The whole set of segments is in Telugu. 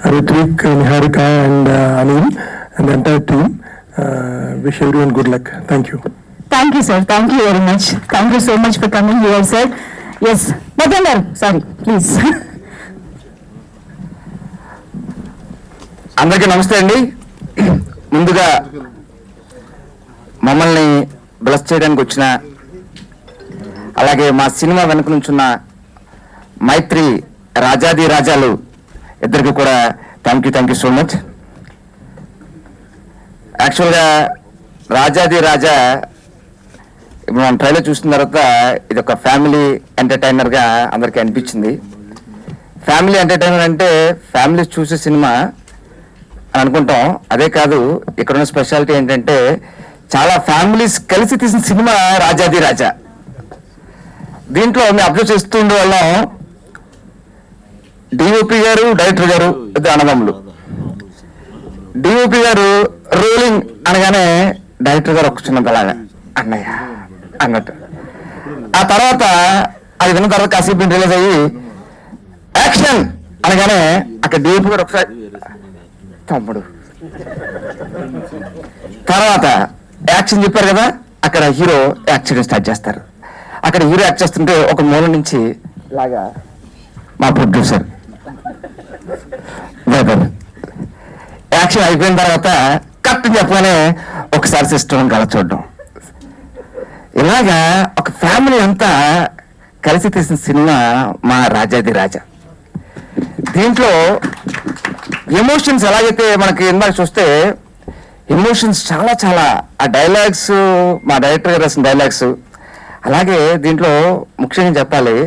Ritvik, Niharika, and Anil, and the entire team. Wish everyone good luck. Thank you. Thank you, sir. Thank you very much. Thank you so much for coming here, sir. Yes, Badandar, sorry, please. అందరికీ నమస్తే అండి. ముందుగా మమ్మల్ని బ్లెస్ చేయడానికి వచ్చిన, అలాగే మా సినిమా వెనుక నుంచున్న మైత్రి రాజాది రాజాలు ఇద్దరికి కూడా థ్యాంక్ యూ సో మచ్. యాక్చువల్గా రాజాది రాజా ఇప్పుడు మనం ట్రైలర్ చూసిన తర్వాత ఇది ఒక ఫ్యామిలీ ఎంటర్టైనర్గా అందరికీ అనిపించింది. ఫ్యామిలీ ఎంటర్టైనర్ అంటే ఫ్యామిలీస్ చూసే సినిమా అని అనుకుంటాం. అదే కాదు, ఇక్కడున్న స్పెషాలిటీ ఏంటంటే చాలా ఫ్యామిలీస్ కలిసి తీసిన సినిమా రాజాది రాజా. దీంట్లో మేము అబ్జర్వ్ చేస్తూ ఉండే వాళ్ళం, డిఓపి గారు డైరెక్టర్ గారు ఇద్దరు అన్నదమ్ములు. డిఓపి గారు రోలింగ్ అనగానే డైరెక్టర్ గారు ఒక చిన్నలాగా అన్నయ్య అన్నట్టు. ఆ తర్వాత అది విన్న తర్వాత కాసేపు రిలీజ్ అయ్యి యాక్షన్ అనగానే అక్కడ డిఓపి గారు ఒకసారి తమ్ముడు, తర్వాత యాక్షన్ చెప్పారు కదా, అక్కడ హీరో యాక్ట్ చేయడం స్టార్ట్ చేస్తారు. అక్కడ హీరో యాక్ట్ చేస్తుంటే ఒక మూల నుంచి లాగా మా ప్రొడ్యూసర్ యాక్షన్ అయిపోయిన తర్వాత కట్ చెప్పగానే ఒకసారి సిస్టమ్ కళ చూడడం. ఇలాగా ఒక ఫ్యామిలీ అంతా కలిసి తీసిన సినిమా మా రాజాది రాజా. దీంట్లో ఎమోషన్స్ ఎలాగైతే మనకి ఇందాక చూస్తే ఎమోషన్స్ చాలా చాలా, ఆ డైలాగ్స్ మా డైరెక్టర్ గారు రాసిన డైలాగ్స్. అలాగే దీంట్లో ముఖ్యంగా చెప్పాలి,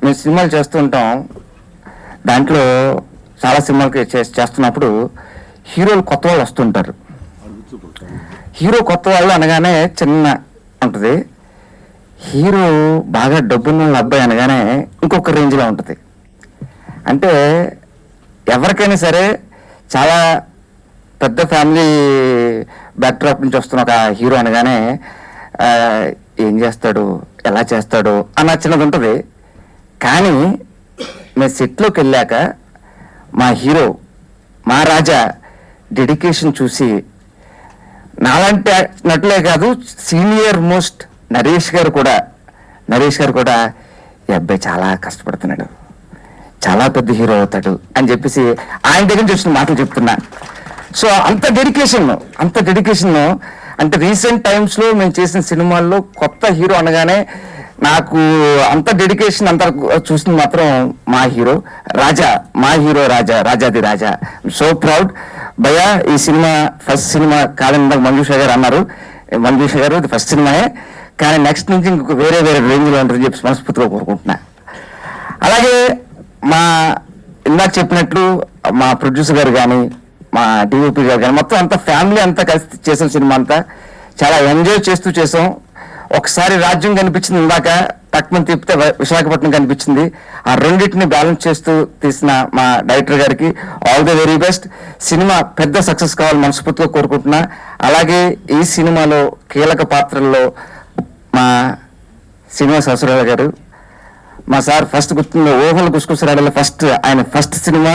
మేము సినిమాలు చేస్తూ ఉంటాం, దాంట్లో చాలా సినిమాలకి చేస్తున్నప్పుడు హీరోలు కొత్త వాళ్ళు వస్తుంటారు. హీరో కొత్త వాళ్ళు అనగానే చిన్న ఉంటుంది, హీరో బాగా డబ్బున్న వాళ్ళ అబ్బాయి అనగానే ఇంకొక రేంజ్లో ఉంటుంది. అంటే ఎవరికైనా సరే చాలా పెద్ద ఫ్యామిలీ బ్యాక్డ్రాప్ నుంచి వస్తున్న ఒక హీరో అనగానే ఏం చేస్తాడు, ఎలా చేస్తాడు అన్న చిన్నది ఉంటుంది. కానీ మేము సెట్లోకి వెళ్ళాక మా హీరో మా రాజా డెడికేషన్ చూసి నాలాంటి నటులే కాదు, సీనియర్ మోస్ట్ నరేష్ గారు కూడా ఈ అబ్బాయి చాలా కష్టపడుతున్నాడు, చాలా పెద్ద హీరో అవుతాడు అని చెప్పేసి ఆయన దగ్గర నుంచి వచ్చిన మాటలు చెప్తున్నా. సో అంత డెడికేషన్ అంటే రీసెంట్ టైమ్స్లో మేము చేసిన సినిమాల్లో కొత్త హీరో అనగానే నాకు అంత డెడికేషన్ అంత చూసింది మాత్రం మా హీరో రాజాది రాజా. సో ప్రౌడ్ భయ్యా. ఈ సినిమా ఫస్ట్ సినిమా కాదని మంజుష గారు అన్నారు, మంజుష గారు ఇది ఫస్ట్ సినిమాయే, కానీ నెక్స్ట్ నుంచి ఇంకొక వేరే రేంజ్లో ఉంటుందని చెప్పి మనస్ఫూర్తిగా కోరుకుంటున్నా. అలాగే మా ఇందాక చెప్పినట్లు మా ప్రొడ్యూసర్ గారు కానీ, మా డిఓపి గారు కానీ, మొత్తం అంతా ఫ్యామిలీ అంతా కలిసి చేసిన సినిమా అంతా చాలా ఎంజాయ్ చేస్తూ చేసాం. ఒకసారి రాజ్యం కనిపించింది, ఇందాక పట్నం తిప్పితే విశాఖపట్నం కనిపించింది. ఆ రెండింటిని బ్యాలెన్స్ చేస్తూ తీసిన మా డైరెక్టర్ గారికి all the very best. Cinema పెద్ద సక్సెస్ కావాలని మనస్ఫూర్తిగా కోరుకుంటున్నా. అలాగే ఈ సినిమాలో కీలక పాత్రల్లో మా శ్రీనివాస్ ససురాల గారు, మా సార్ ఫస్ట్ గుర్తున్న ఓహోలు గుసుకుసరాడలో ఆయన ఫస్ట్ సినిమా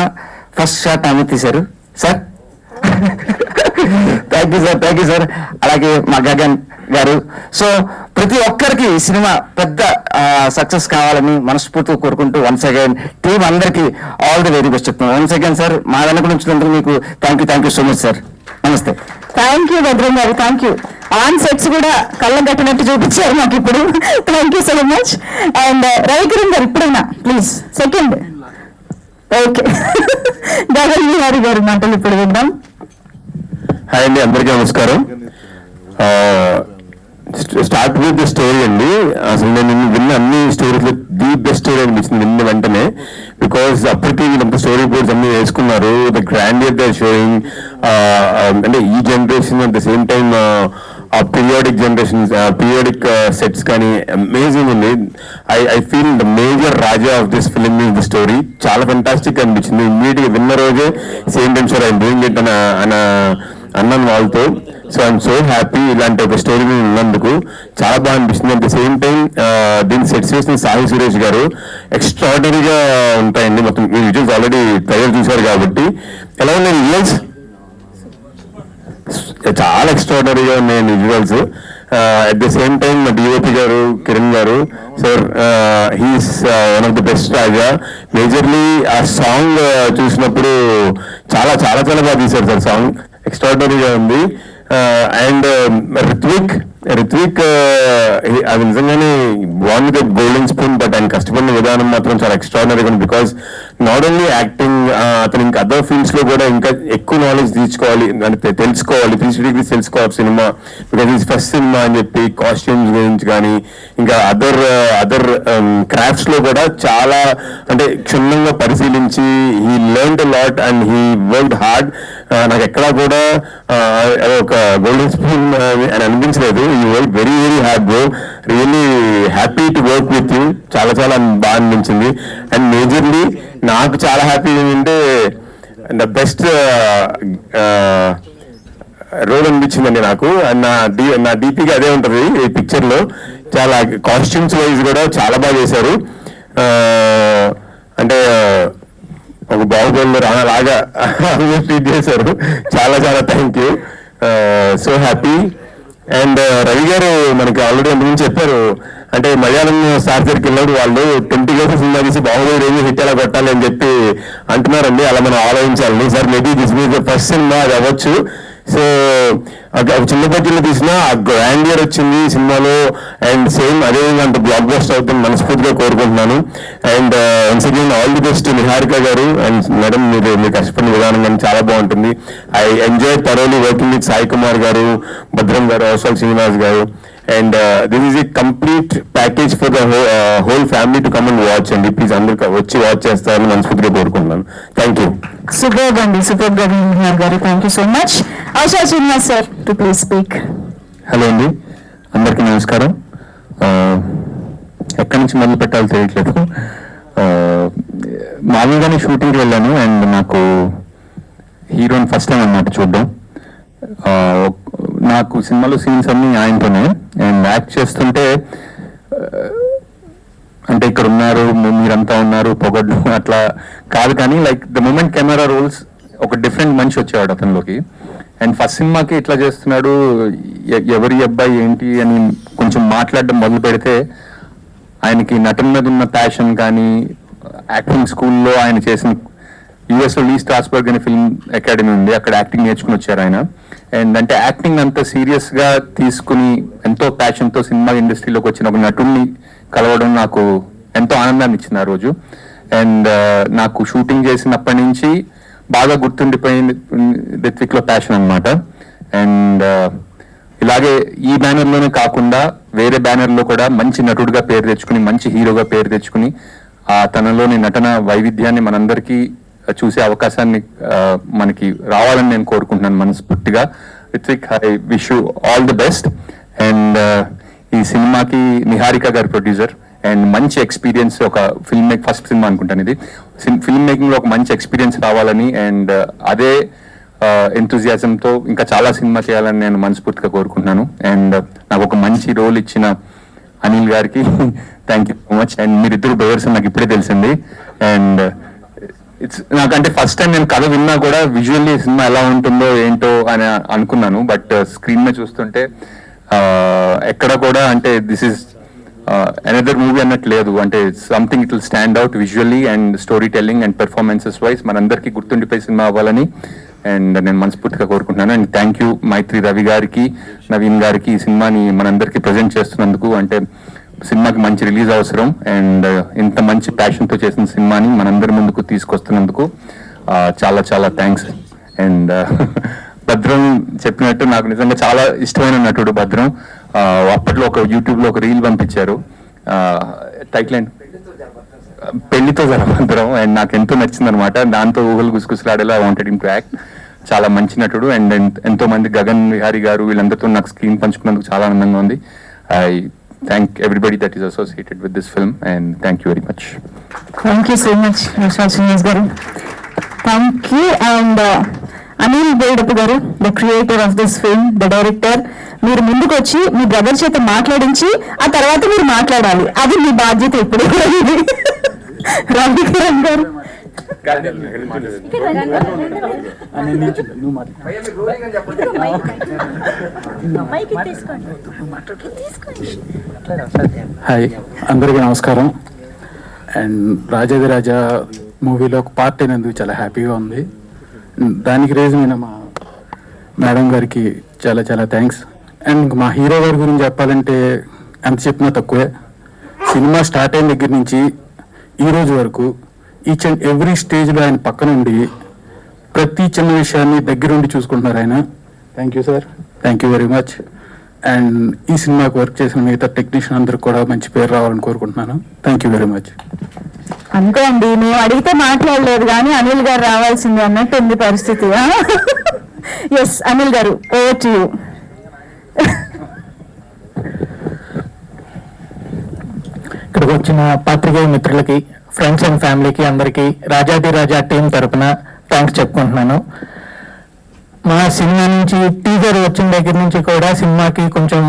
ఫస్ట్ షాట్ ఆమె తీశారు సార్. Thank you sir. అలాగే మా గగన్ గారు. సో ప్రతి ఒక్కరికి సినిమా పెద్ద సక్సెస్ కావాలని మనస్ఫూర్తిగా కోరుకుంటూ వన్స్ అగైన్ టీం అందరికీ ఆల్ ది వెరీ బెస్ట్ చెప్తున్నాం. వన్స్ అగైన్ సార్, మా వెనక నుంచి మీకు thank you so much sir. నమస్తే. థ్యాంక్ యూ భద్రం గారు, థ్యాంక్ యూ. ఆన్ సెట్స్ కూడా కళ్ళ కట్టినట్టు చూపించారు మాకు ఇప్పుడు. Thank you so much. And Ravikiran గారు ఇప్పుడైనా please second. Okay, Gagan Vihari గారు మాటలు ఇప్పుడు విందాం. హాయ్ అండి, అందరికీ నమస్కారం. స్టార్ట్ విత్ ద స్టోరీ అండి. అసలు నేను విన్న అన్ని స్టోరీస్లో ది బెస్ట్ స్టోరీ అనిపించింది విన్న వెంటనే. బికాస్ అప్పటికి వీళ్ళంతా స్టోరీ బోర్డ్స్ అన్ని వేసుకున్నారు. ద గ్రాండియర్ దే షోయింగ్, అంటే ఈ generation at the same time ఆ పీరియాడిక్ సెట్స్ కానీ అమేజింగ్ ఉంది. I feel the major Raja of this film is the story. చాలా ఫెంటాస్టిక్ అనిపించింది. ఇమ్మీడియట్గా విన్న రోజే same time sir I doing it అన్న అన్నాను వాళ్ళతో. సో ఐఎమ్ సో హ్యాపీ ఇలాంటి ఒక స్టోరీ ఉన్నందుకు. చాలా బాగా అనిపిస్తుంది. అట్ ద సేమ్ టైం దీన్ని సెట్ చేసిన సాయి సురేష్ గారు ఎక్స్ట్రాడినరీగా ఉంటాయండి. మొత్తం మీరు విజువల్స్ ఆల్రెడీ ట్రైలర్ చూశారు కాబట్టి ఎలా ఉన్నాయి విజువల్స్? చాలా ఎక్స్ట్రాడినరీగా ఉన్నాయండి visuals. At the same time DOP గారు కిరణ్ గారు sir, he's one of the best Raja. Majorly ఆ సాంగ్ చూసినప్పుడు చాలా చాలా చాలా బాగా తీశారు సార్. సాంగ్ ఎక్స్ట్రాడినరీగా ఉంది. అండ్ రిత్విక్ అది నిజంగానే బాగుంది విత్ గోల్డెన్ స్పూన్. బట్ ఆయన కష్టపడిన విధానం మాత్రం చాలా ఎక్స్ట్రాడినరీగా ఉంది. బికాస్ నాట్ ఓన్లీ యాక్టింగ్, అతను ఇంకా అదర్ ఫీల్డ్స్ లో కూడా ఇంకా ఎక్కువ నాలెడ్జ్ తీసుకోవాలి, అంటే తెలుసుకోవాలి, 360 degrees తెలుసుకోవాలి సినిమా. బికాస్ ఇది ఫస్ట్ సినిమా అని చెప్పి కాస్ట్యూమ్స్ గురించి కానీ ఇంకా అదర్ క్రాఫ్ట్స్ లో కూడా చాలా అంటే క్షుణ్ణంగా పరిశీలించి he learned a lot and he worked hard. నాకు ఎక్కడా కూడా ఒక గోల్డెన్ స్పూన్ అని అనిపించలేదు. You work very very hard bro. Really happy to work with you. చాలా చాలా బాగా అనిపించింది. అండ్ మేజర్లీ నాకు చాలా హ్యాపీ ఏంటంటే ద బెస్ట్ రోల్ అనిపించిందండి నాకు. నా డీపీకి అదే ఉంటుంది ఈ పిక్చర్ లో. చాలా కాస్ట్యూమ్స్ వైజ్ కూడా చాలా బాగా చేశారు. అంటే ఒక బాహుబలిలో రాలాగా ట్రీట్ చేశారు. చాలా చాలా thank you. So happy. And Ravi గారు మనకి ఆల్రెడీ అంతకుముందు చెప్పారు, అంటే మలయాళం స్టార్ దగ్గరికి వెళ్ళాడు, వాళ్ళు 20 years సినిమా తీసి బాహుబలి రేంజ్ హిట్ ఎలా కొట్టాలి అని చెప్పి అంటున్నారండి. అలా మనం ఆలోచించాలి sir. Maybe this means the first cinema అది అవ్వచ్చు. సో చిన్న బడ్జెట్లో తీసిన ఆ గ్రాండియర్ వచ్చింది సినిమాలో. అండ్ సేమ్ అదేవిధంగా అంత బ్లాక్ బస్టర్ అవుతుంది మనస్ఫూర్తిగా కోరుకుంటున్నాను. And once again all the best Niharika గారు. అండ్ మేడం మీరు కష్టపడిన విధానం కానీ చాలా బాగుంటుంది. I enjoy thoroughly working with Sai Kumar గారు, భద్రం గారు, అవసరం శ్రీనివాస్ గారు. And this is a complete package for the whole family to come and watch అండి. ప్లీజ్ అందరూ వచ్చి వాచ్ చేస్తారని మనస్ఫూర్తిగా కోరుకుంటున్నాను. Thank you. సూపర్ అండి, సూపర్ గారు. Thank you so much. ASHA Srinivas sir to please speak. Hello అండి, అందరికీ నమస్కారం. ఎక్కడి నుంచి మొదలు పెట్టాలో తెలియట్లేదు. మామూలుగానే షూటింగ్కి వెళ్ళాను అండ్ నాకు హీరోని ఫస్ట్ టైం అన్నమాట చూడడం. నాకు సినిమాలో సీన్స్ అన్నీ ఆయనతోనే. అండ్ యాక్ట్ చేస్తుంటే అంటే ఇక్కడ ఉన్నారు మీరంతా ఉన్నారు పొగడ్లు అట్లా కాదు, కానీ like the moment camera rolls ఒక డిఫరెంట్ మనిషి వచ్చేవాడు అతనిలోకి. అండ్ ఫస్ట్ సినిమాకి ఇట్లా చేస్తున్నాడు, ఎవరి అబ్బాయి ఏంటి అని కొంచెం మాట్లాడడం మొదలు పెడితే ఆయనకి నటన మీద ఉన్న ప్యాషన్ కానీ యాక్టింగ్ స్కూల్లో ఆయన చేసిన యుఎస్లో లీ స్ట్రాస్బర్గ్ అనే ఫిల్మ్ అకాడమీ ఉంది, అక్కడ యాక్టింగ్ నేర్చుకుని వచ్చారు ఆయన. అండ్ అంటే యాక్టింగ్ అంత సీరియస్గా తీసుకుని ఎంతో ప్యాషన్తో సినిమా ఇండస్ట్రీలోకి వచ్చిన ఒక నటుడిని కలవడం నాకు ఎంతో ఆనందాన్ని ఇచ్చింది ఆ రోజు. అండ్ నాకు షూటింగ్ చేసినప్పటి నుంచి బాగా గుర్తుండిపోయింది రిత్విక్లో ప్యాషన్ అనమాట. అండ్ ఇలాగే ఈ బ్యానర్లోనే కాకుండా వేరే బ్యానర్లో కూడా మంచి నటుడిగా పేరు తెచ్చుకుని మంచి హీరోగా పేరు తెచ్చుకుని ఆ తనలోని నటన వైవిధ్యాన్ని మనందరికీ చూసే అవకాశాన్ని మనకి రావాలని నేను కోరుకుంటున్నాను మనస్ఫూర్తిగా. Ritvik, I wish you all the best. And ఈ సినిమాకి నిహారిక గారు ప్రొడ్యూసర్ అండ్ మంచి ఎక్స్పీరియన్స్, ఒక ఫస్ట్ సినిమా అనుకుంటాను ఇది, ఫిల్మ్ మేకింగ్ లో ఒక మంచి ఎక్స్పీరియన్స్ రావాలని అండ్ అదే ఎంతూజియాజంతో ఇంకా చాలా సినిమా చేయాలని నేను మనస్ఫూర్తిగా కోరుకుంటున్నాను. అండ్ నాకు ఒక మంచి రోల్ ఇచ్చిన అనిల్ గారికి thank you so much. And మీరిద్దరు బ్రదర్స్ నాకు ఇప్పుడే తెలిసింది. అండ్ నాకంటే ఫస్ట్ టైం నేను కథ విన్నా కూడా విజువల్లీ సినిమా ఎలా ఉంటుందో ఏంటో అని అనుకున్నాను. బట్ స్క్రీన్ మీద చూస్తుంటే ఎక్కడ కూడా అంటే దిస్ ఈస్ అనదర్ మూవీ అన్నట్టు లేదు. అంటే something it will stand out visually and story telling and performances wise మనందరికీ గుర్తుండిపోయే సినిమా అవ్వాలని అండ్ నేను మనస్ఫూర్తిగా కోరుకుంటున్నాను. అండ్ థ్యాంక్ యూ మైత్రి రవి గారికి, నవీన్ గారికి ఈ సినిమాని మనందరికీ ప్రజెంట్ చేస్తున్నందుకు. అంటే సినిమాకి మంచి రిలీజ్ అవసరం అండ్ ఇంత మంచి ప్యాషన్తో చేసిన సినిమాని మనందరి ముందుకు తీసుకొస్తున్నందుకు చాలా చాలా థ్యాంక్స్. అండ్ భద్రం చెప్పినట్టు నాకు నిజంగా చాలా ఇష్టమైన నటుడు భద్రం. అప్పట్లో ఒక యూట్యూబ్లో ఒక రీల్ పంపించారు, టైటిల్ అండ్ పెళ్లితో భద్రం. అండ్ నాకు ఎంతో నచ్చింది అనమాట. దాంతో ఊహలు గుసగుసలాడేలా వాంటెడ్ హిమ్ టు యాక్ట్. చాలా మంచి నటుడు. అండ్ ఎంతో మంది గగన్ విహారీ గారు వీళ్ళందరితో నాకు స్క్రీన్ పంచుకున్నందుకు చాలా ఆనందంగా ఉంది. I thank everybody that is associated with this film and thank you very much. Thank you so much, Mr. Srinivas garu. Thank you. And Anil బోల్డప్ గారు, the creator of this film, the director, మీరు ముందుకు వచ్చి మీ బ్రదర్ చేత మాట్లాడించి ఆ తర్వాత మీరు మాట్లాడాలి, అది మీ బాధ్యత ఇప్పుడు. రవికిరణ్ గారు. హాయ్, అందరికీ నమస్కారం. అండ్ రాజాదిరాజా మూవీలో ఒక పార్ట్ అయినందుకు చాలా హ్యాపీగా ఉంది. దానికి రీజన్ అయిన మా మేడం గారికి చాలా చాలా థ్యాంక్స్. అండ్ మా హీరో గారి గురించి చెప్పాలంటే ఎంత చెప్పినా తక్కువే. సినిమా స్టార్ట్ అయిన దగ్గర నుంచి ఈ రోజు వరకు ఈచ్ అండ్ ఎవ్రీ స్టేజ్లో ఆయన పక్కన ఉండి ప్రతి చిన్న విషయాన్ని దగ్గరుండి చూసుకుంటున్నారు ఆయన. Thank you sir, thank you very much. And ఈ సినిమాకి వర్క్ చేసిన మిగతా టెక్నీషియన్ అందరికి కూడా మంచి పేరు రావాలని కోరుకుంటున్నాను. Thank you very much. అనుకోండి, మేము అడిగితే మాట్లాడలేదు కానీ అనిల్ గారు రావాల్సింది అన్నట్టు ఉంది పరిస్థితి. ఎస్ అనిల్ గారు, ఓవర్ టు యు. ఇక్కడికి వచ్చిన పాత్రికేయ మిత్రులకి, ఫ్రెండ్స్ అండ్ ఫ్యామిలీకి అందరికీ రాజాదిరాజా టీం తరపున థ్యాంక్స్ చెప్పుకుంటున్నాను. మా సినిమా నుంచి టీజర్ వచ్చిన దగ్గర నుంచి కూడా సినిమాకి కొంచెం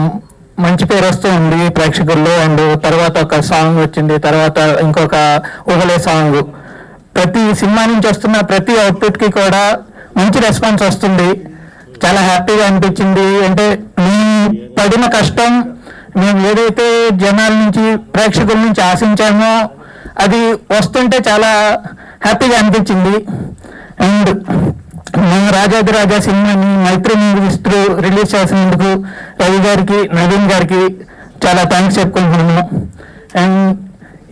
మంచి పేరు వస్తూ ఉంది ప్రేక్షకుల్లో. అండ్ తర్వాత ఒక సాంగ్ వచ్చింది, తర్వాత ఇంకొక ఊహలే సాంగ్. ప్రతి సినిమా నుంచి వస్తున్న ప్రతి అవుట్పుట్కి కూడా మంచి రెస్పాన్స్ వస్తుంది. చాలా హ్యాపీగా అనిపించింది. అంటే మేము పడిన కష్టం, మేము ఏదైతే జనాల నుంచి ప్రేక్షకుల నుంచి ఆశించామో అది వస్తుంటే చాలా హ్యాపీగా అనిపించింది. అండ్ మేము రాజాదిరాజా సినిమాని మైత్రి మూవీస్ త్రూ రిలీజ్ చేసినందుకు రవి గారికి, నవీన్ గారికి చాలా థ్యాంక్స్ చెప్పుకుంటున్నాను. అండ్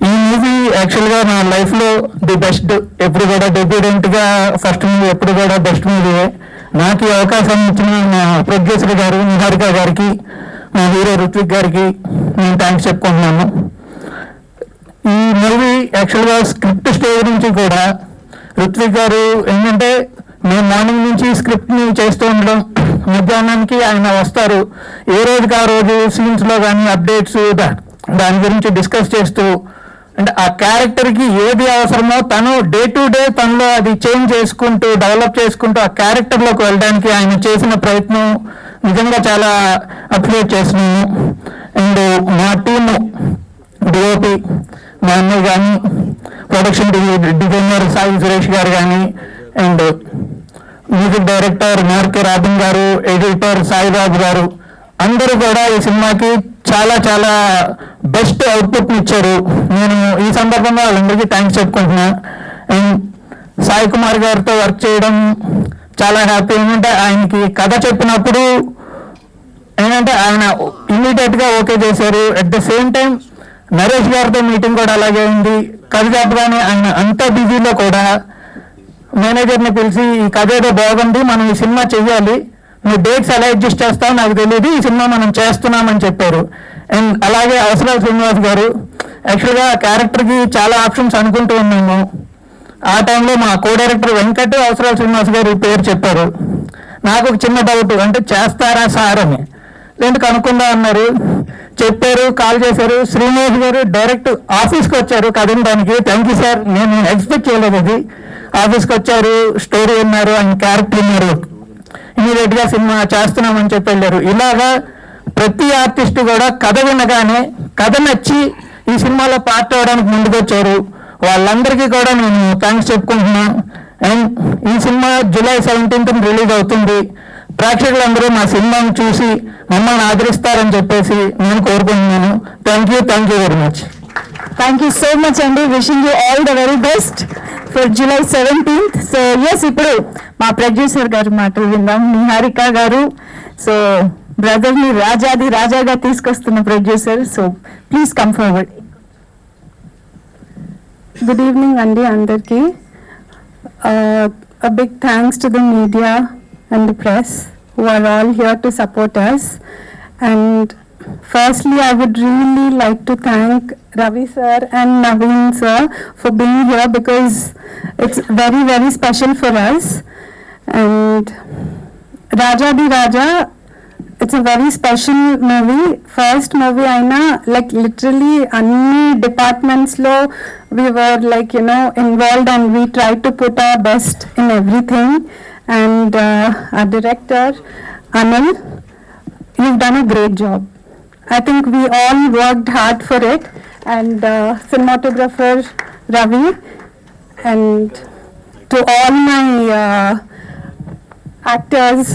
ఈ మూవీ యాక్చువల్గా నా లైఫ్లో ది బెస్ట్. ఎప్పుడు కూడా డెబ్యూడెంట్గా ఫస్ట్ మూవీ ఎప్పుడు కూడా బెస్ట్ మూవీయే. నాకు ఈ అవకాశం ఇచ్చిన మా ప్రొడ్యూసర్ గారు నిహారిక గారికి, మా హీరో రుత్విక్ గారికి నేను థ్యాంక్స్ చెప్పుకుంటున్నాను. ఈ మూవీ యాక్చువల్గా స్క్రిప్ట్ స్టేజ్ నుంచి కూడా రుత్విక్ గారు ఏంటంటే మేము మార్నింగ్ నుంచి స్క్రిప్ట్ని చేస్తూ ఉండడం, మధ్యాహ్నానికి ఆయన వస్తారు. ఏ రోజుకి ఆ రోజు సీన్స్లో కానీ అప్డేట్స్ దాని గురించి డిస్కస్ చేస్తూ, అంటే ఆ క్యారెక్టర్కి ఏది అవసరమో తను డే టు డే తనలో అది చేంజ్ చేసుకుంటూ డెవలప్ చేసుకుంటూ ఆ క్యారెక్టర్లోకి వెళ్ళడానికి ఆయన చేసిన ప్రయత్నం నిజంగా చాలా అప్రిషియేట్ చేస్తున్నాను. అండ్ మా టీము డిఓపి మా అన్నయ్య కానీ, ప్రొడక్షన్ డిజైనర్ సాయి సురేష్ గారు కానీ, అండ్ మ్యూజిక్ డైరెక్టర్ మార్కే రాబిన్ గారు, ఎడిటర్ సాయిబాబు గారు, అందరూ కూడా ఈ సినిమాకి చాలా చాలా బెస్ట్ అవుట్పుట్ ఇచ్చారు. నేను ఈ సందర్భంగా వాళ్ళందరికీ థ్యాంక్స్ చెప్పుకుంటున్నా. అండ్ సాయి కుమార్ గారితో వర్క్ చేయడం చాలా హ్యాపీ. ఏంటంటే ఆయనకి కథ చెప్పినప్పుడు ఏంటంటే ఆయన ఇమ్మీడియట్గా ఓకే చేశారు. At the same time Naresh గారితో మీటింగ్ కూడా అలాగే ఉంది. కథ చెప్పగానే ఆయన అంత బిజీలో కూడా మేనేజర్ని పిలిచి ఈ కథ ఏదో బాగుంది, మనం ఈ సినిమా చెయ్యాలి, నువ్వు డేట్స్ ఎలా అడ్జస్ట్ చేస్తావు నాకు తెలియదు, ఈ సినిమా మనం చేస్తున్నామని చెప్పారు. అండ్ అలాగే అవసరాల శ్రీనివాస్ గారు, యాక్చువల్గా క్యారెక్టర్కి చాలా ఆప్షన్స్ అనుకుంటూ ఉన్నాము. ఆ టైంలో మా కో డైరెక్టర్ వెంకట్ అవసరాల శ్రీనివాస్ గారు ఈ పేరు చెప్పారు. నాకు ఒక చిన్న డౌట్, అంటే చేస్తారా సార్ అని, లేదంటే కనుక్కుందా అన్నారు. చెప్పారు, కాల్ చేశారు. శ్రీనివాస్ గారు డైరెక్ట్ ఆఫీస్కి వచ్చారు కథ వినడానికి. థ్యాంక్ యూ సార్, నేను ఎక్స్పెక్ట్ చేయలేదు అది. ఆఫీస్కి వచ్చారు, స్టోరీ విన్నారు, ఆయన క్యారెక్టర్ విన్నారు, ఇమీడియట్గా సినిమా చేస్తున్నామని చెప్పి వెళ్ళారు. ఇలాగా ప్రతి ఆర్టిస్ట్ కూడా కథ వినగానే కథ నచ్చి ఈ సినిమాలో పార్ట్ అవ్వడానికి ముందుకు వచ్చారు. వాళ్ళందరికీ కూడా నేను థ్యాంక్స్ చెప్పుకుంటున్నాను. అండ్ ఈ సినిమా July 17th రిలీజ్ అవుతుంది. ప్రేక్షకులందరూ మా సినిమాను చూసి మమ్మల్ని ఆదరిస్తారని చెప్పేసి నేను కోరుకుంటున్నాను. Thank you very much. Thank you so much అండి. Wishing you all the very best for July 17th. So yes, ఇప్పుడు మా ప్రొడ్యూసర్ గారు మాటలు విందాం. నిహారిక గారు, సో బ్రదర్ని రాజాగా తీసుకొస్తున్న producer. So please come forward. Good evening, Andy Andarki. A big thanks to the media and the press who are all here to support us. And firstly, I would really like to thank Ravi sir and Naveen sir for being here because it's very, very special for us. And Raja, it's a very special movie. First movie aina, like literally any departments lo we were like involved and we tried to put our best in everything. and our director, Anil. You've done a great job. I think we all worked hard for it, and cinematographer Ravi, and to all my actors,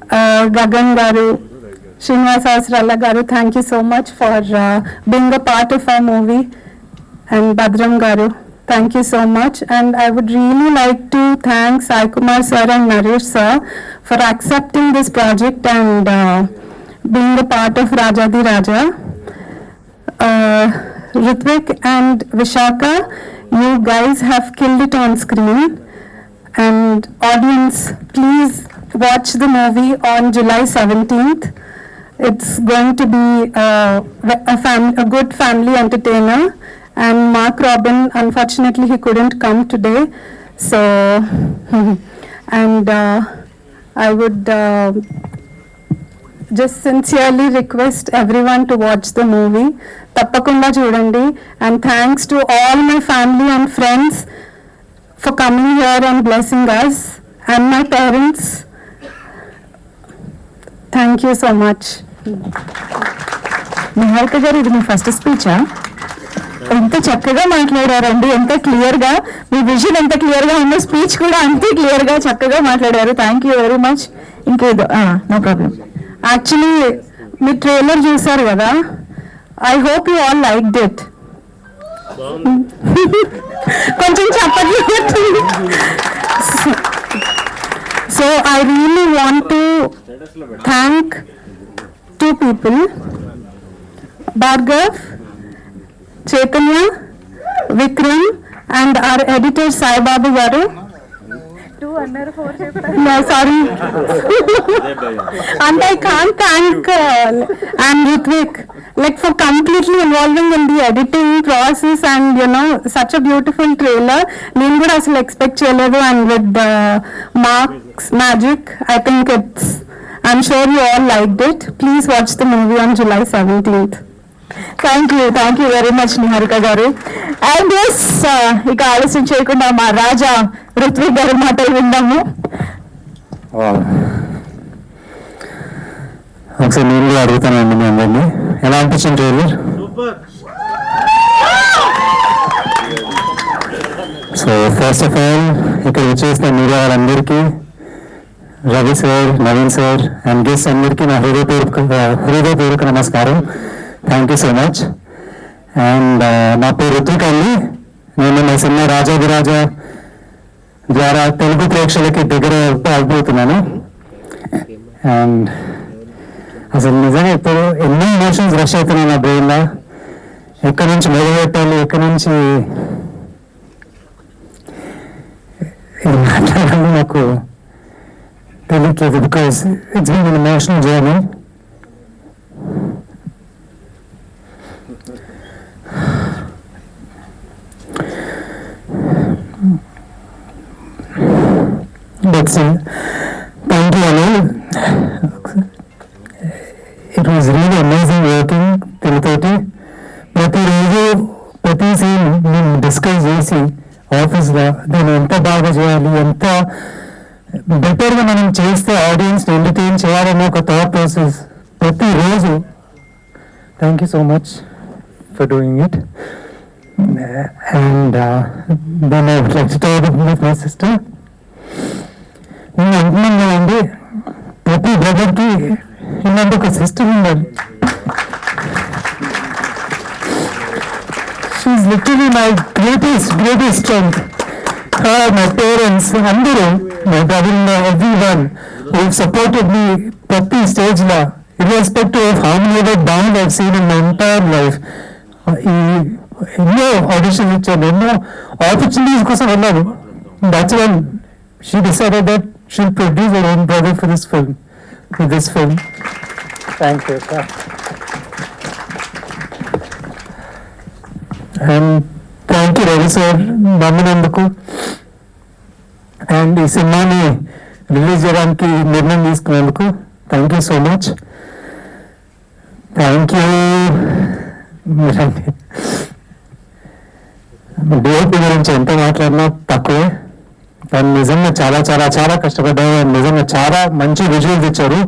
Gagan Garu, Srinivasa Asralla Garu, thank you so much for being a part of our movie, and Badram Garu, thank you so much. And I would really like to thank Sai Kumar sir and Naresh sir for accepting this project and being a part of Rajadi Raja. Ritvik and Vishaka, you guys have killed it on screen. And audience, please watch the movie on July 17th. It's going to be a good family entertainer. And Mark Robin, unfortunately, he couldn't come today. So, and I would just sincerely request everyone to watch the movie. Tappakunda chudandi. And thanks to all my family and friends for coming here and blessing us, and my parents. Thank you so much. Niharika గారు, ఇది మీ ఫస్ట్ స్పీచా? ఎంత చక్కగా మాట్లాడారండి, ఎంత క్లియర్గా, మీ విజన్ ఎంత క్లియర్గా ఉందో, స్పీచ్ కూడా అంతే క్లియర్గా చక్కగా మాట్లాడారు. Thank you very much. ఇంకేదో నో ప్రాబ్లం. యాక్చువల్లీ మీ ట్రైలర్ చూసారు కదా, I hope you all liked it. కొంచెం చెప్పట్లేదు. So I really want to thank two people, Bhargav, Chaitanya, Vikram, and our editor Sai Babu Garu. No, sorry. And I can't thank and Ritvik, like for completely involving in the editing process and such a beautiful trailer. Nenu kuda asalu expect cheyaledu, and with Mark's magic, I think I'm sure you all liked it. Please watch the movie on July 17th. Thank you very much Niharika గారు. అండ్ ఎస్, ఇక ఆలస్యం చేయకుండా మా రాజా ఋత్విక్ గారి మాటలు విందాము. ఒకసారి నేను కూడా అడుగుతానండి మీ అందరినీ, ఎలా అనిపించింది trailer? So first of all ఇక్కడ వచ్చేసిన మీడియా వాళ్ళందరికీ, Ravi sir, Naveen sir and guest అందరికీ నా హృదయపూర్వక నమస్కారం. Thank you so much. And నా పేరు ఋత్విక్ అండి. నేను నా సినిమా రాజాదిరాజ ద్వారా తెలుగు ప్రేక్షకులకి దగ్గర అయిపోతున్నాను. అండ్ అసలు నిజంగా ఇప్పుడు ఎన్నో ఎమోషన్స్ రష్ అవుతున్నాయి నా బ్రెయిన్లో. ఎక్కడి నుంచి మొదలుపెట్టాలి, ఎక్కడి నుంచి మాట్లాడాలి నాకు తెలియట్లేదు. Because it's been an emotional journey. Thank you, Anil. It was really amazing working తెలుగుతోటి. ప్రతిరోజు ప్రతి సీన్ మేము డిస్కస్ చేసి ఆఫీస్లో దీన్ని ఎంత బాగా చేయాలి, ఎంత బెటర్గా మనం చేస్తే ఆడియన్స్ని ఎంటర్టైన్ చేయాలనే ఒక థాట్ ప్రాసెస్ ప్రతిరోజు. Thank you so much for doing it. And then I would like to talk with my sister. నేను అంటున్నాను కదండి, ప్రతి బ్రదర్కి ఇలాంటి ఒక సిస్టర్ ఉండాలి. She's literally my greatest strength. My parents అందరూ, my brother, everyone who supported me ప్రతి స్టేజ్లో, irrespective of how many other bands I've seen in my entire life. ఎన్నో ఆడిషన్స్ ఇచ్చాను, ఎన్నో ఆపర్చునిటీస్ కోసం వెళ్ళాను. That's when she decided that she'll produce her own brother for this film. Thank you, sir. And thank you, Ravi sir, నమ్మినందుకు అండ్ ఈ సినిమాని రిలీజ్ చేయడానికి నిర్ణయం తీసుకున్నందుకు thank you so much. Thank you. DOP గురించి ఎంత మాట్లాడినా తక్కువే. తను నిజంగా చాలా చాలా చాలా కష్టపడ్డారు. నిజంగా చాలా మంచి విజువల్స్ ఇచ్చారు.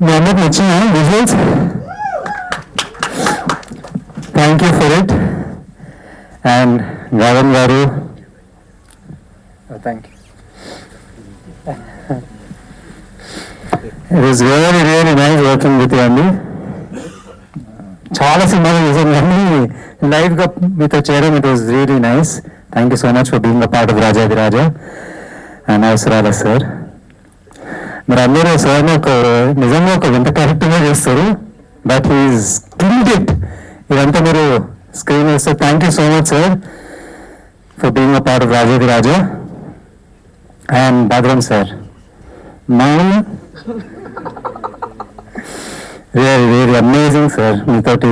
మీ అందరికి నచ్చిన visuals? Thank you for it. And Gagan గారు, thank you. It is really really nice working with you అండి. చాలా సినిమాలు చూసాను కానీ లైవ్గా మీతో చేయడం it was really nice. Thank you so much for being a part of Rajadhi Raja and అవసరాల సార్. మీరు అందరూ సార్ని నిజంగా ఒక వింత క్యారెక్టర్గా చేస్తారు, బట్ హీఈస్ కిల్డ్ ఇట్. ఇదంతా మీరు స్క్రీన్ వేస్తారు. Thank you so much sir for being a part of Rajadhi Raja. And Bhadram sir, mine real real amazing sir. మీతోటి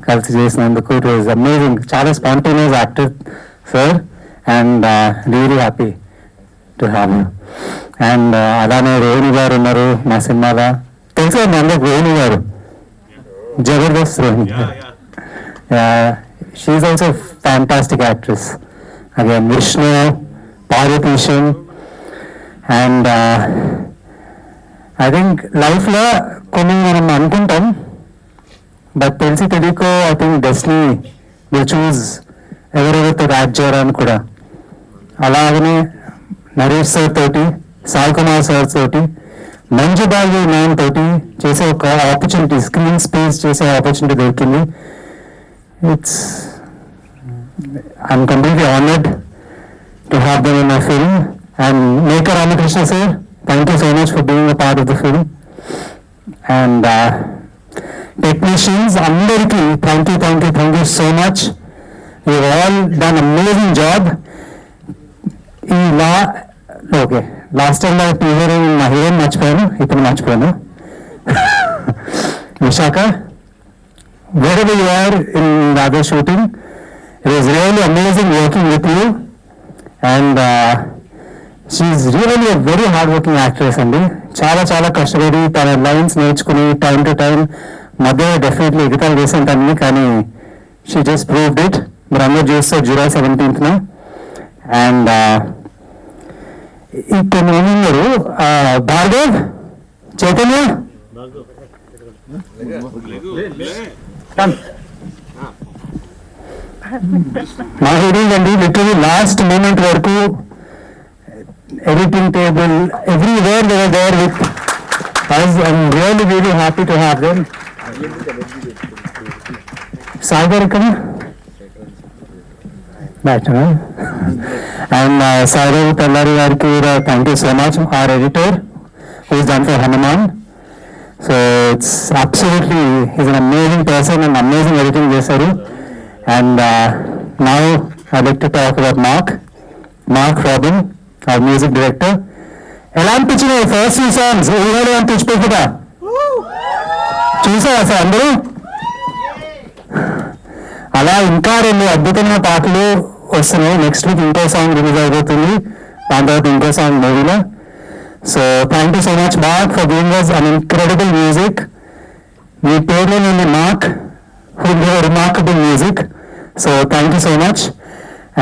కలిసి చేసినందుకు ఇట్ వాజ్ అమేజింగ్. చాలా spontaneous actor sir and really happy to have you. And అలానే రోహిణి గారు ఉన్నారు మా సినిమాలో. తెలుసు అండి అందరికి రోహిణి గారు, జబర్దస్త్ రోహిణి గారు. She's also fantastic actress. Again Vishnu, Parvateesam. And I think లైఫ్లో కొన్ని మనం అనుకుంటాం, బట్ తెలిసి తెలియకో I think destiny will choose ఎవరెవరితో యాక్ట్ చేయాలని కూడా. అలాగనే నరేష్ సార్ తోటి, సాయి కుమార్ సార్ తోటి, మంజు బాబు మ్యామ్ తోటి చేసే ఒక ఆపర్చునిటీ, స్క్రీన్ స్పేస్ చేసే ఆపర్చునిటీ దొరికింది. It's I'm completely honoured to have them in my film. And Meka Ramakrishna sir, thank you so much for being a part of the film. And technicians, andariki thank you so much. You've all done amazing job. Okay, last time I teaser in my hero మర్చిపోయాను, ఇప్పుడు మర్చిపోయాను. Vishaka, wherever you are in the other shooting, it was really amazing working with you. And she is really a very hard working actress అండి. చాలా చాలా కష్టపడి తన లైన్స్ నేర్చుకుని టైం టు టైం మధ్య డెఫినెట్లీ ఎగతాలు చేసాను తనని, కానీ షీ జస్ట్ ప్రూవ్డ్ ఇట్. మీరు అందరూ చూస్తారు July 17th. అండ్ ఇక్కడ ఉన్నారు భార్గవ్, చైతన్య, మా హీరోయిన్ అండి. లిటరలీ లాస్ట్ మూమెంట్ వరకు editing table, everywhere they were there with us. I'm really, really happy to have them. Sagar, come. Right, huh? And Sagar Tallari Garki, thank you so much. Our editor, who's done for Hanuman. So it's absolutely, he's an amazing person and amazing editing chesaru. And now I'd like to talk about Mark Robin, our music director. ఎలా అనిపించిన ఫస్ట్ 2 సాంగ్స్ ఊళ్ళో అని తెచ్చిపోతుందా చూసారా సార్ అందరూ? అలా ఇంకా 2 అద్భుతమైన పాటలు వస్తున్నాయి. నెక్స్ట్ వీక్ ఇంకో సాంగ్ రిలీజ్ అయిపోతుంది, దాని తర్వాత ఇంకో సాంగ్ మూవీలో. So thank you so much mark for giving us an incredible music. మీ పేరులో నేను mark who gave remarkable music. So thank you so much.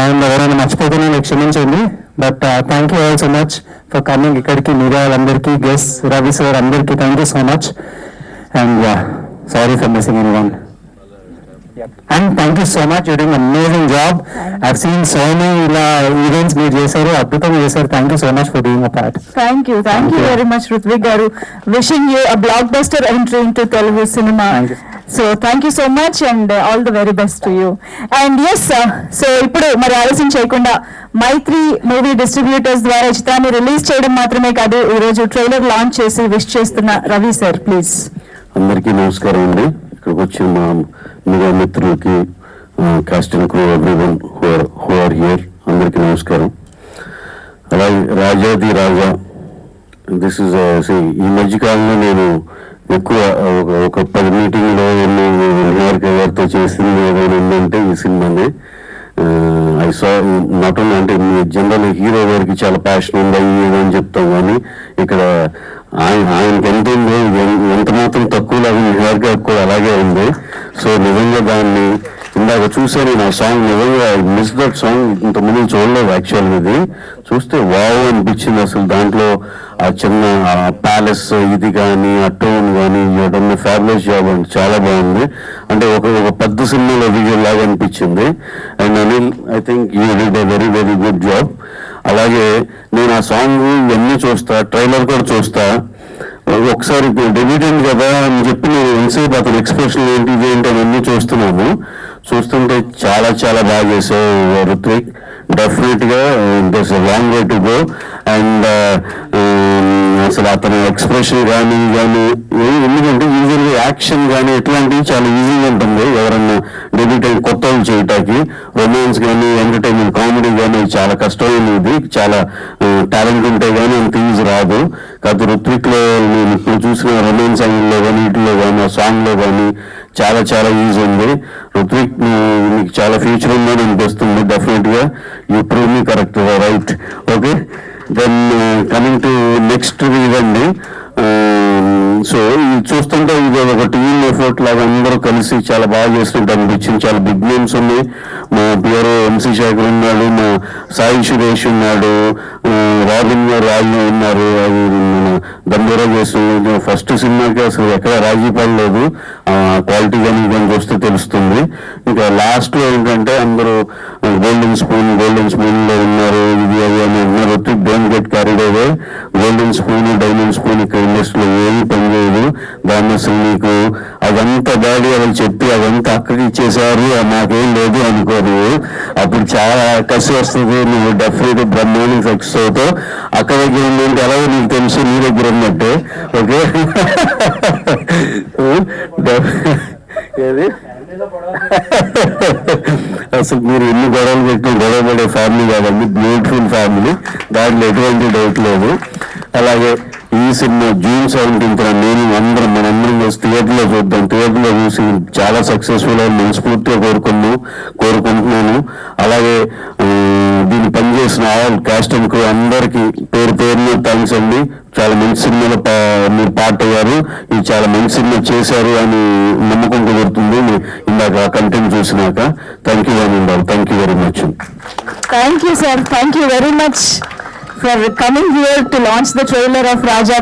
And ఎవరైనా మర్చిపోతున్నా క్షమించండి, but thank you all so much for coming. ఇక్కడికి మీడియా వాళ్ళందరికీ, గెస్ట్ రవి సార్ అందరికీ thank you so much. And sorry for missing anyone. And thank you so much, you doing amazing job. I've seen so many ఇలా ఈవెంట్స్ మీరు చేశారు, అద్భుతంగా చేశారు. Thank you so much for doing a part. Thank you very much Ruthvik గారు. Wishing you a blockbuster entry into Telugu cinema. So thank you so much and all the very best to you. And yes, so ఇప్పుడు మరి ఆలస్యం చేయకుండా మైత్రి మూవీ డిస్ట్రిబ్యూటర్స్ ద్వారా చిత్రాన్ని రిలీజ్ చేయడం మాత్రమే కాదు, ఈ రోజు ట్రైలర్ లాంచ్ చేసి విష్ చేస్తున్న రవి సార్ ప్లీజ్. అందరికీ నమస్కారం అండి. ఇక్కడికి వచ్చిన మా మీడియా మిత్రులకి, cast and crew, everyone who are here, అందరికీ నమస్కారం. అలాగే రాజాది రాజా, దిస్ ఇస్ ఈ మధ్యకాలంలో నేను ఎక్కువ ఒక 10 మీటింగ్లో గారితో చేసింది ఏదైనా ఉందంటే ఈ సినిమానే. ఐ సా నాట్ ఓన్లీ, అంటే జనరల్ హీరో గారికి చాలా ప్యాషన్ ఉంది ఏదని చెప్తాం, కానీ ఇక్కడ ఆయనకి ఎంత ఉందో ఎంత మాత్రం తక్కువ లాగా నిహార్ గారికి కూడా అలాగే ఉంది. సో నిజంగా దాన్ని ఇందాక చూసాను నేను ఆ సాంగ్, నిజంగా మిస్ దట్ సాంగ్, ఇంతకుముందు చూడలేదు యాక్చువల్గా. ఇది చూస్తే వావ్ అనిపించింది అసలు. దాంట్లో ఆ చిన్న ప్యాలెస్ ఇది కానీ, ఆ టోన్ కానీ, ఇవన్నీ ఫ్యాబులస్ జాబ్ అండి, చాలా బాగుంది. అంటే ఒక పెద్ద సినిమాలో విజువల్ లాగా అనిపించింది. And Anil, I think you did a very very good job. అలాగే నేను ఆ సాంగ్ ఇవన్నీ చూస్తా, ట్రైలర్ కూడా చూస్తా. ఒకసారి డెబ్యూటెంట్ కదా అని చెప్పి నేను ఎంతసేపు అతని ఎక్స్ప్రెషన్ ఏంటి ఇదేంటి అవన్నీ చూస్తున్నాను. చూస్తుంటే చాలా చాలా బాగా చేసావు రుత్విక్. డెఫినెట్ గా దర్స్ a long way to go. And అసలు అతని ఎక్స్ప్రెషన్ కానీ ఎందుకంటే యూజువల్గా యాక్షన్ కానీ ఇట్లాంటివి చాలా ఈజీగా ఉంటుంది ఎవరన్నా డెబ్యూటెంట్ కొత్త వాళ్ళు చేయటానికి. రొమాన్స్ కానీ, ఎంటర్టైన్మెంట్, కామెడీ కానీ చాలా కష్టమైనది. చాలా టాలెంట్ ఉంటే కానీ అంత ఈజీ రాదు. కాకపోతే రుత్విక్ లో నేను ఇప్పుడు చూసిన రొమాన్స్ యాంగిల్లో కానీ, వీటిలో కానీ, ఆ సాంగ్ లో కానీ చాలా చాలా ఈజీ ఉంది. రుత్విక్ నీకు చాలా ఫ్యూచర్ ఉందని అనిపిస్తుంది. డెఫినెట్ గా you prove me correct, right? Okay, then coming to next ఇదండి. సో ఇది చూస్తుంటే ఇది ఒక టీమ్ ఎఫర్ట్ లాగా అందరూ కలిసి చాలా బాగా చేసినట్టు అనిపించింది. చాలా బిగ్ నేమ్స్ ఉన్నాయి. మా పిఆర్ఓ ఎంసీ శేఖర్ ఉన్నాడు, మా సాయి సురేష్ ఉన్నాడు, రాబిన్ రాజు ఉన్నారు. అది మన దండోరా చేస్తుంది. ఫస్ట్ సినిమాకి అసలు ఎక్కడ రాజీ పడలేదు. క్వాలిటీ కానీ ఇదని చూస్తే తెలుస్తుంది. ఇంకా లాస్ట్ లో ఏంటంటే అందరూ గోల్డెన్ స్పూన్ లో ఉన్నారు, ఇది అది అని ఉన్నారు. Don't get carried away. Golden spoon, diamond spoon ఇక్కడ ఇండస్ట్రీలో ఏమీ పనిచేయదు. దాన్ని అసలు నీకు అదంతా డాడీ అని చెప్పి అదంతా అక్కడికి ఇచ్చేసారు, నాకేం లేదు అనుకోరు. అప్పుడు చాలా కసి వస్తుంది. నువ్వు డెఫినెట్ బ్రహ్మాండం సక్సెస్ అవుతావు. అక్కడ దగ్గర ఉందంటే ఎలాగో నీకు తెలుసు, నీ దగ్గర ఉన్నట్టే. ఓకే, ఏది అసలు మీరు ఎన్ని గొడవలు పెట్టిన గొడవ పడే ఫ్యామిలీ కాదండి, బ్యూటిఫుల్ ఫ్యామిలీ, దాంట్లో ఎటువంటి డౌట్ లేదు. అలాగే ఈ సినిమా June 17th నేను మనందరం చేసి థియేటర్లో చూద్దాం. థియేటర్లో చూసి చాలా సక్సెస్ఫుల్ అని మనస్ఫూర్తిగా కోరుకుంటున్నాను. అలాగే దీన్ని పనిచేసిన ఆల్ కాస్ట్ అండ్ క్రూ అందరికీ పేరున థ్యాంక్స్ అండి. చాలా మంచి సినిమాలో మీరు పార్ట్ అయ్యారు. ఇది చాలా మంచి సినిమా చేశారు అని నమ్మకం కుదురుతుంది ఇందాక కంటెంట్ చూసినాక. Thank you very much. Thank you, sir. Thank you very much for coming here to launch the trailer of Raja